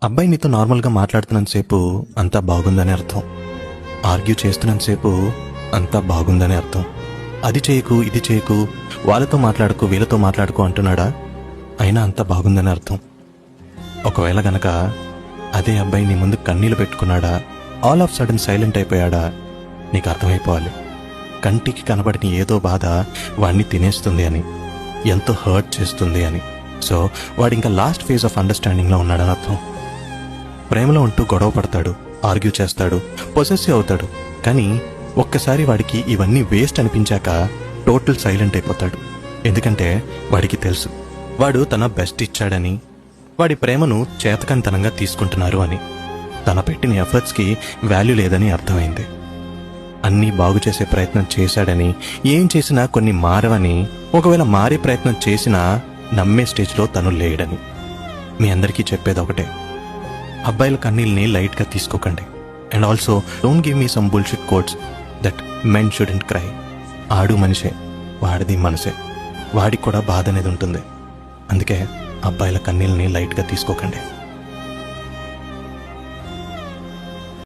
అబ్బాయి నీతో నార్మల్గా మాట్లాడుతున్నంతసేపు అంతా బాగుందని అర్థం. ఆర్గ్యూ చేస్తున్నంతసేపు అంతా బాగుందని అర్థం. అది చేయకు, ఇది చేయకు, వాళ్ళతో మాట్లాడుకు, వీళ్ళతో మాట్లాడుకు అంటున్నాడా, అయినా అంతా బాగుందని అర్థం. ఒకవేళ గనక అదే అబ్బాయి నీ ముందు కన్నీళ్ళు పెట్టుకున్నాడా, ఆల్ ఆఫ్ సడన్ సైలెంట్ అయిపోయాడా, నీకు అర్థమైపోవాలి కంటికి కనబడిన ఏదో బాధ వాడిని తినేస్తుంది అని, ఎంతో హర్ట్ చేస్తుంది అని. సో వాడింకా లాస్ట్ ఫేజ్ ఆఫ్ అండర్స్టాండింగ్లో ఉన్నాడని అర్థం. ప్రేమలో ఉంటూ గొడవ పడతాడు, ఆర్గ్యూ చేస్తాడు, పొసెసివ్ అవుతాడు. కానీ ఒక్కసారి వాడికి ఇవన్నీ వేస్ట్ అనిపించాక టోటల్ సైలెంట్ అయిపోతాడు. ఎందుకంటే వాడికి తెలుసు వాడు తన బెస్ట్ ఇచ్చాడని, వాడి ప్రేమను చేతకంతనంగా తీసుకుంటున్నారు అని, తన పెట్టిన ఎఫర్ట్స్కి వాల్యూ లేదని అర్థమైంది. అన్నీ బాగు చేసే ప్రయత్నం చేశాడని, ఏం చేసినా కొన్ని మారవని, ఒకవేళ మారే ప్రయత్నం చేసినా నమ్మే స్టేజ్లో తను లేడని. మీ అందరికీ చెప్పేది ఒకటే, అబ్బాయిల కన్నీళ్ళని లైట్గా తీసుకోకండి. And also don't give me some bullshit quotes that men shouldn't cry. ఆడు మనిషే, వాడిది మనసే, వాడికి కూడా బాధ అనేది ఉంటుంది. అందుకే అబ్బాయిల కన్నీళ్ళని లైట్గా తీసుకోకండి.